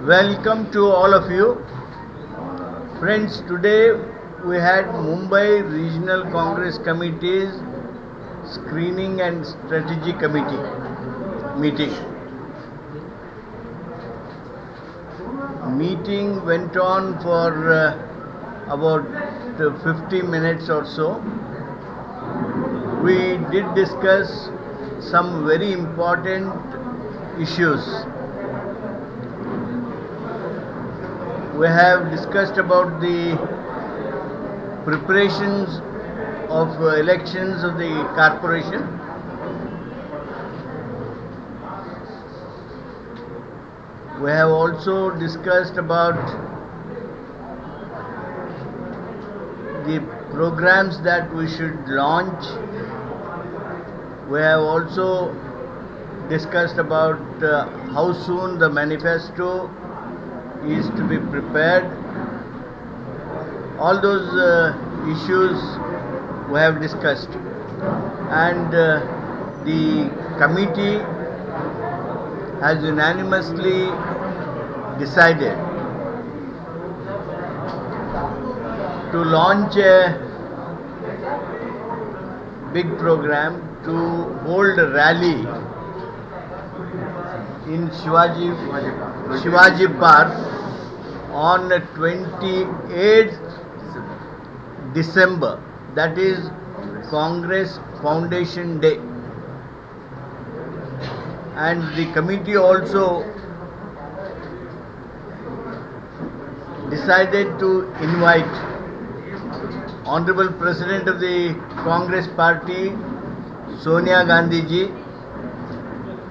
Welcome to all of you. Friends, today we had Mumbai Regional Congress Committee's Screening and Strategy Committee meeting. Meeting went on for about 50 minutes or so. We did discuss some very important issues. We have discussed about the preparations of elections of the corporation. We have also discussed about the programs that we should launch. We have also discussed about how soon the manifesto is to be prepared. All those issues we have discussed, and the committee has unanimously decided to launch a big program to hold a rally in Shivaji Park on 28th December. That is Congress Foundation Day. And the committee also decided to invite Honorable President of the Congress Party, Sonia Gandhi ji,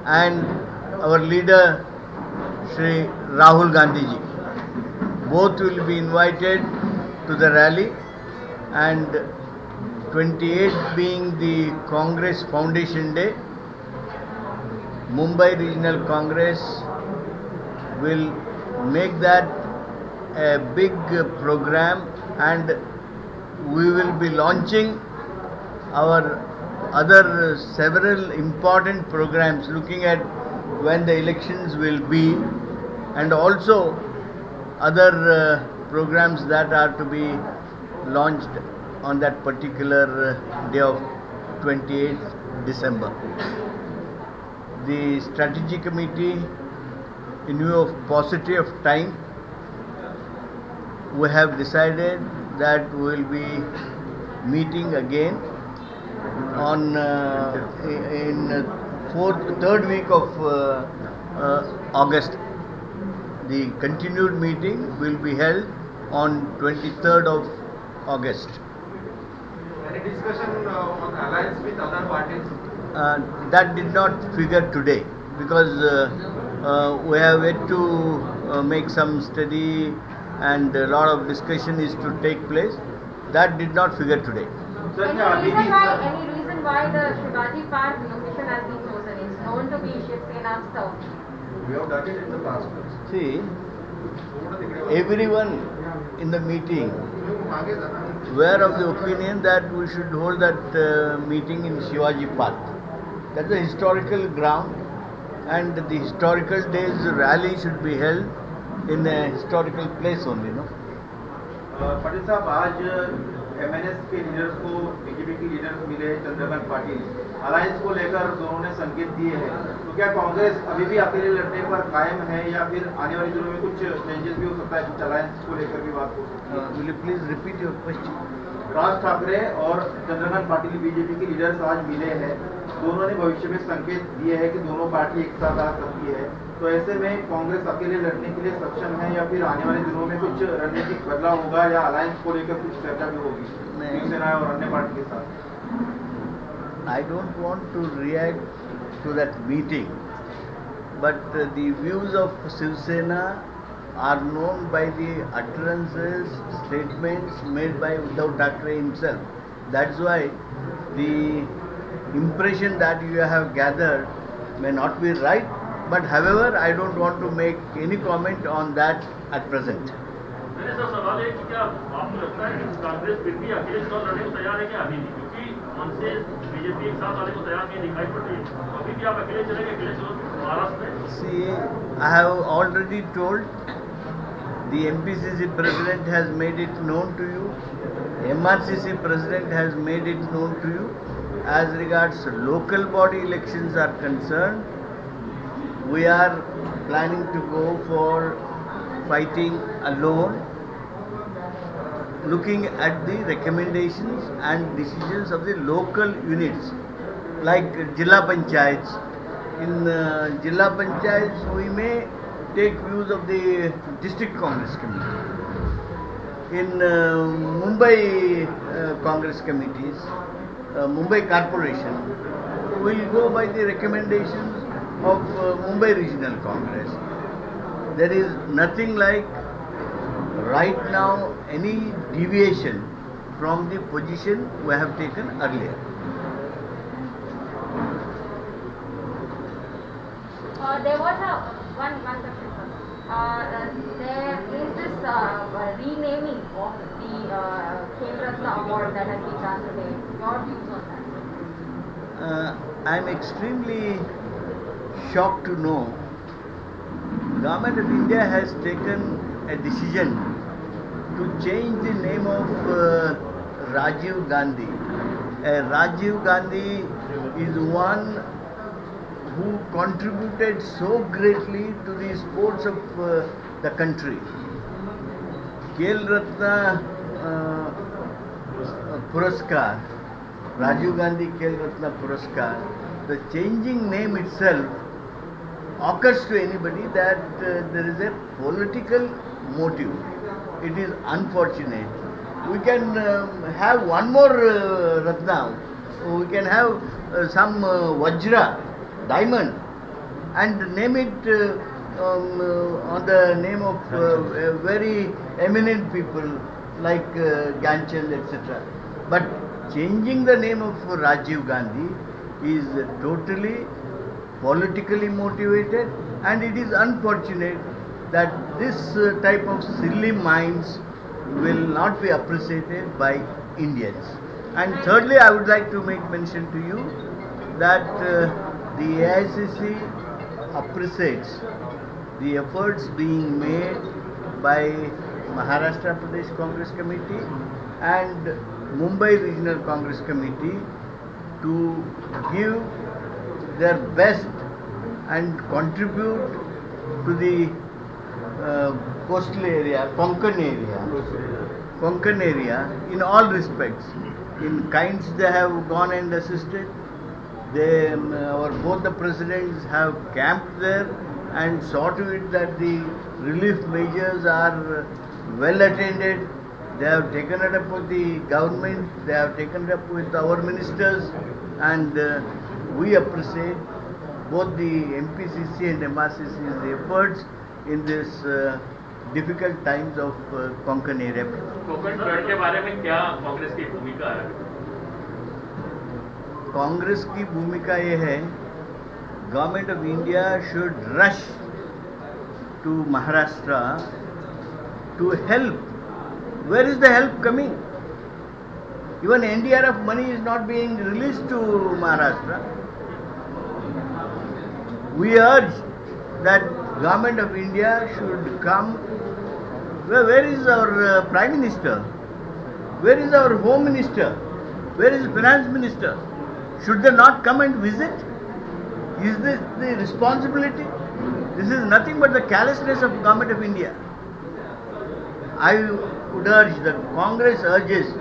and our leader, Shri Rahul Gandhi ji. Both will be invited to the rally, and 28th being the Congress Foundation Day, Mumbai Regional Congress will make that a big program, and we will be launching our other several important programs looking at when the elections will be, and also other programs that are to be launched on that particular day of 28th December. The strategy committee, in view of paucity of time, we have decided that we will be meeting again on in third week of August. The continued meeting will be held on 23rd of August. Any discussion on alliance with other parties? That did not figure today because we have yet to make some study, and a lot of discussion is to take place. That did not figure today. Any reason why the Shivaji Park location has been chosen? It's known to be Shiv Sena's town. We have done it in the past. See, everyone in the meeting were of the opinion that we should hold that meeting in Shivaji Park. That's a historical ground, and the historical days rally should be held in a historical place only, no? Patil साहब, आज MNS के leaders को BJP के leaders मिले Chandrakant Patil, alliance को लेकर दोनों ने संकेत दिए हैं, तो क्या कांग्रेस अभी भी अकेले लड़ने पर कायम है या फिर आने वाले दिनों में कुछ चेंजेस भी हो सकता है, कुछ अलायंस को लेकर भी बात हो सकती है? Will you please repeat your question? Raj Thackeray और चंद्रकांत पाटिल बीजेपी के लीडर्स आज मिले हैं, दोनों ने भविष्य में संकेत दिए हैं कि दोनों पार्टी एक साथ आ सकती है, तो ऐसे में कांग्रेस अकेले लड़ने के लिए सक्षम है या फिर आने वाले दिनों में कुछ रणनीतिक बदलाव होगा या अलायंस को लेकर कुछ चर्चा भी होगी शिवसेना और अन्य पार्टी के साथ? I don't want to react to that meeting, but the views of Shiv Sena are known by the utterances, statements made by Uddhav Thackeray himself. That's why the impression that you have gathered may not be right, but however I don't want to make any comment on that at present. मेरे sir सवाल है कि क्या आपको लगता है कि कांग्रेस फिर भी अकेले चुनाव लड़ने को तैयार है क्या अभी भी? क्योंकि उनसे बीजेपी एक साथ आने को तैयार नहीं दिखाई पड़ रही है, अभी भी आप अकेले चलेंगे, अकेले चलो महाराष्ट्र में? See, I have already told, the MPCC president has made it known to you, MRCC president has made it known to you. As regards local body elections are concerned, we are planning to go for fighting alone, looking at the recommendations and decisions of the local units like Jilla Panchayats. In Jilla Panchayats, we may take views of the District Congress Committee. In Mumbai Congress committees, Mumbai Corporation, will go by the recommendations of Mumbai Regional Congress. There is nothing like right now any deviation from the position we have taken earlier. There was one question, sir. There is this renaming of the Khel Ratna award that has been done today. Your views on that? I am extremely shocked to know Government of India has taken a decision to change the name of Rajiv Gandhi. Rajiv Gandhi is one who contributed so greatly to the sports of the country. Khel Ratna Puraskar, Rajiv Gandhi Khel Ratna Puraskar, the changing name itself occurs to anybody that there is a political motive. It is unfortunate. We can have one more Ratna, we can have some Vajra, diamond, and name it on the name of very eminent people like Gyanchand, etc. But changing the name of Rajiv Gandhi is totally politically motivated, and it is unfortunate that this type of silly minds will not be appreciated by Indians. And thirdly, I would like to make mention to you that the AICC appreciates the efforts being made by Maharashtra Pradesh Congress Committee and Mumbai Regional Congress Committee to give their best and contribute to the coastal area, Konkan area in all respects. In kinds they have gone and assisted. Both the presidents have camped there and saw to it that the relief measures are well attended. They have taken it up with the government, they have taken it up with our ministers, and we appreciate both the MPCC and MRCC's efforts in this difficult times of Konkan area. Konkan flood के बारे में क्या कांग्रेस की भूमिका है? कांग्रेस की भूमिका ये है, government of India should rush to Maharashtra to help. Where is the help coming? Even NDRF money is not being released to Maharashtra. We urge that Government of India should come. Where is our Prime Minister? Where is our Home Minister? Where is Finance Minister? Should they not come and visit? Is this the responsibility? This is nothing but the carelessness of Government of India. I would urge, that Congress urges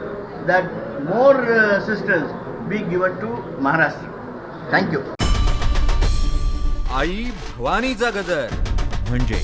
that more assistance be given to Maharashtra. Thank you. आई भवानीचा गजर म्हणजे